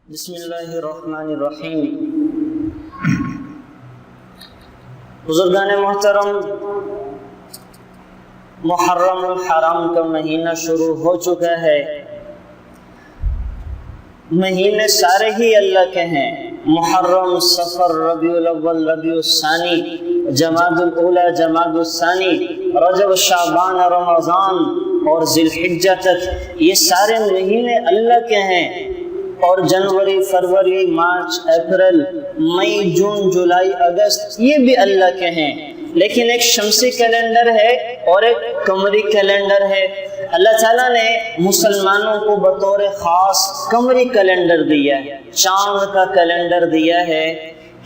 بسم اللہ الرحمن الرحیم۔ بزرگان محترم، محرم الحرام کا مہینہ شروع ہو چکا ہے۔ مہینے سارے ہی اللہ کے ہیں، محرم، صفر، ربیع الاول، ربیع الثانی، جمادی الاولی، جمادی الثانی، رجب، شعبان، رمضان اور ذی الحجہ تک یہ سارے مہینے اللہ کے ہیں، اور جنوری، فروری، مارچ، اپریل، مئی، جون، جولائی، اگست یہ بھی اللہ کے ہیں۔ لیکن ایک شمسی کیلنڈر ہے اور ایک قمری کیلنڈر ہے۔ اللہ تعالیٰ نے مسلمانوں کو بطور خاص قمری کیلنڈر دیا ہے، چاند کا کیلنڈر دیا ہے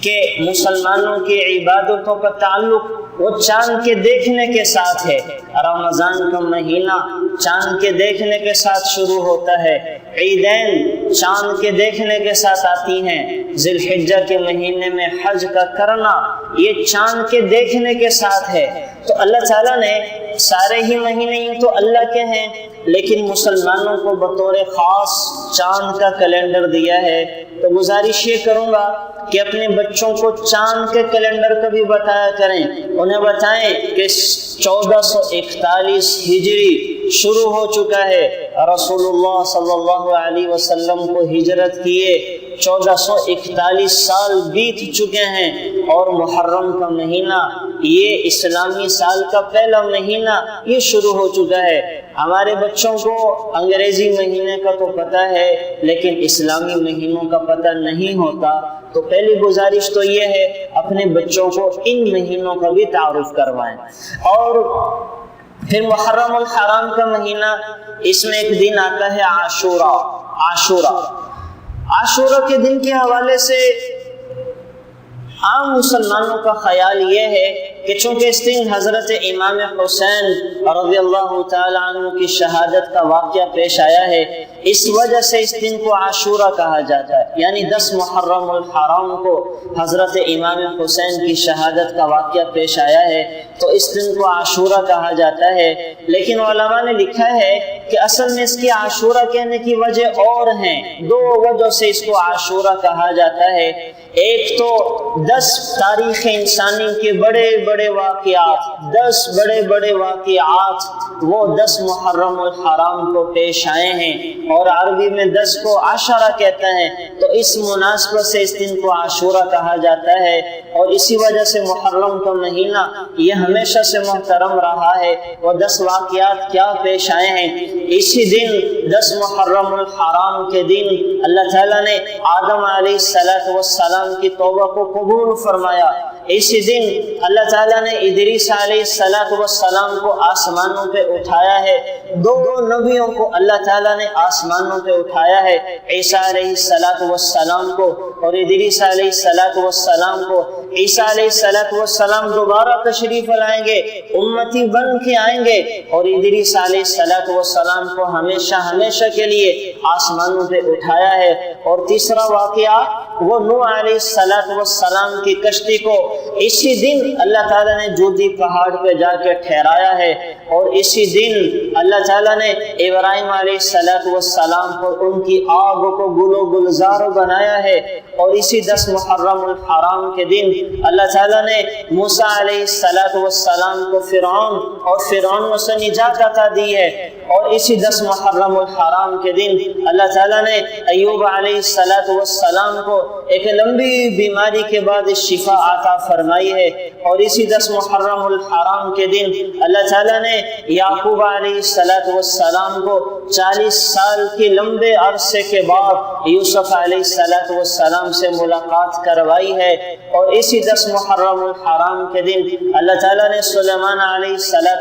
کہ مسلمانوں کی عبادتوں کا تعلق وہ چاند کے دیکھنے کے ساتھ ہے۔ رمضان کا مہینہ چاند کے دیکھنے کے ساتھ شروع ہوتا ہے، عیدین چاند کے دیکھنے کے ساتھ آتی ہیں، ذی الحجہ کے مہینے میں حج کا کرنا یہ چاند کے دیکھنے کے ساتھ ہے۔ تو اللہ تعالیٰ نے سارے ہی مہینے یوں تو اللہ کے ہیں، لیکن مسلمانوں کو بطور خاص چاند کا کیلنڈر دیا ہے۔ تو گزارش یہ کروں گا کہ اپنے بچوں کو چاند کے کیلنڈر کا بھی بتایا کریں، انہیں بتائیں کہ 1441 ہجری شروع ہو چکا ہے، رسول اللہ صلی اللہ علیہ وسلم کو ہجرت کیے 1441 سال بیت چکے ہیں، اور محرم کا مہینہ یہ اسلامی سال کا پہلا مہینہ یہ شروع ہو چکا ہے۔ ہمارے بچوں کو انگریزی مہینے کا تو پتہ ہے، لیکن اسلامی مہینوں کا پتہ نہیں ہوتا۔ تو پہلی گزارش تو یہ ہے اپنے بچوں کو ان مہینوں کا بھی تعارف کروائیں۔ اور پھر محرم الحرام کا مہینہ، اس میں ایک دن آتا ہے عاشورہ۔ عاشورہ کے دن کے حوالے سے عام مسلمانوں کا خیال یہ ہے کہ چونکہ اس دن حضرت امام حسین رضی اللہ تعالی عنہ کی شہادت کا واقعہ پیش آیا ہے، اس وجہ سے اس دن کو عاشورہ کہا جاتا ہے، یعنی 10 محرم الحرام کو حضرت امام حسین کی شہادت کا واقعہ پیش آیا ہے، تو اس دن کو عاشورہ کہا جاتا ہے۔ لیکن علماء نے لکھا ہے کہ اصل میں اس کی عاشورہ کہنے کی وجہ اور ہیں، 2 وجہ سے اس کو عاشورہ کہا جاتا ہے۔ ایک تو 10 تاریخ انسانی کے بڑے بڑے واقعات وہ 10 محرم الحرام کو پیش آئے ہیں، اور عربی میں 10 کو عشرہ کہتے ہیں، تو اس مناسبت سے اس دن کو عاشورہ کہا جاتا ہے۔ اور اسی وجہ سے محرم کا مہینہ یہ ہمیشہ سے محترم رہا ہے۔ وہ 10 واقعات کیا پیش آئے ہیں؟ اسی دن 10 محرم الحرام کے دن اللہ تعالیٰ نے آدم علیہ السلام کی توبہ کو قبول فرمایا۔ اسی دن اللہ تعالیٰ نے ادریس علیہ السلام کو آسمانوں پہ اٹھایا ہے۔ 2 نبیوں کو اللہ تعالیٰ نے آسمانوں پہ اٹھایا ہے، عیسیٰ علیہ السلام کو اور ادریس علیہ السلام کو۔ عیسیٰ علیہ السلام دوبارہ تشریف لائیں گے، امتی بن کے آئیں گے، اور ادریس علیہ السلام کو ہمیشہ کے لیے آسمانوں پہ اٹھایا ہے۔ اور تیسرا واقعہ وہ نوح علیہ السلام کی کشتی کو اسی دن اللہ تعالیٰ نے جودی پہاڑ پہ جا کے ٹھہرایا ہے، اور اسی دن اللہ تعالیٰ نے ابراہیم علیہ السلام پر ان کی آگ کو گل و گلزار بنایا ہے۔ اور اسی 10 محرم الحرام کے دن اللہ تعالیٰ نے موسیٰ علیہ السلام کو فرعون سے نجات عطا دی ہے۔ اور اسی 10 محرم الحرام کے دن اللہ تعالیٰ نے ایوب علیہ السلام کو ایک لمبی بیماری کے بعد شفا عطا فرمائی ہے۔ اور اسی 10 محرم الحرام کے دن اللہ تعالیٰ نے یعقوب علیہ السلام کو 40 سال کے لمبے عرصے کے بعد یوسف علیہ السلام سے ملاقات کروائی ہے۔ اور اسی 10 محرم الحرام کے دن اللہ تعالیٰ نے سلیمان علیہ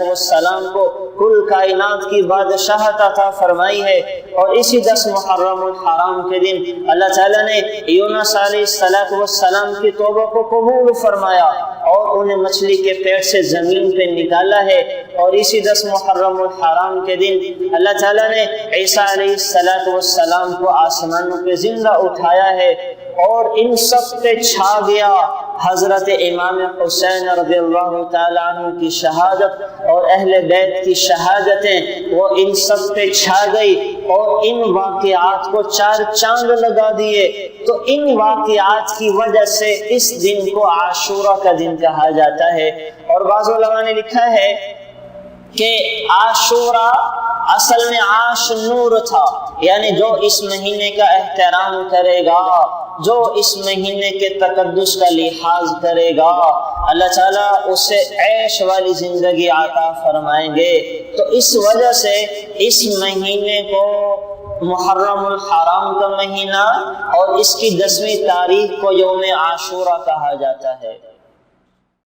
السلام کو کل کائنات کی بادشاہت عطا فرمائی ہے۔ اور اسی 10 محرم الحرام کے دن اللہ تعالیٰ نے یونس علیہ السلام کی توبہ کو قبول فرمایا اور انہیں مچھلی کے پیٹ سے زمین پہ نکالا ہے۔ اور اسی 10 محرم الحرام کے دن اللہ تعالیٰ نے عیسیٰ علیہ السلام کو آسمانوں پہ زندہ اٹھایا ہے، اور ان سب پہ چھا گیا حضرت امام حسین رضی اللہ تعالیٰ عنہ کی شہادت اور اہل بیت کی شہادتیں وہ ان سب پہ چھا گئی اور ان واقعات کو چار چاند لگا دیے. تو ان واقعات کی وجہ سے اس دن کو عاشورہ کا دن کہا جاتا ہے. اور بعض علماء نے لکھا ہے کہ عاشورہ اصل میں عاش نور تھا، یعنی جو اس مہینے کا احترام کرے گا، جو اس مہینے کے تقدس کا لحاظ کرے گا، اللہ تعالیٰ اسے عیش والی زندگی عطا فرمائیں گے. تو اس وجہ سے اس مہینے کو محرم الحرام کا مہینہ اور اس کی 10ویں تاریخ کو یوم عاشورہ کہا جاتا ہے.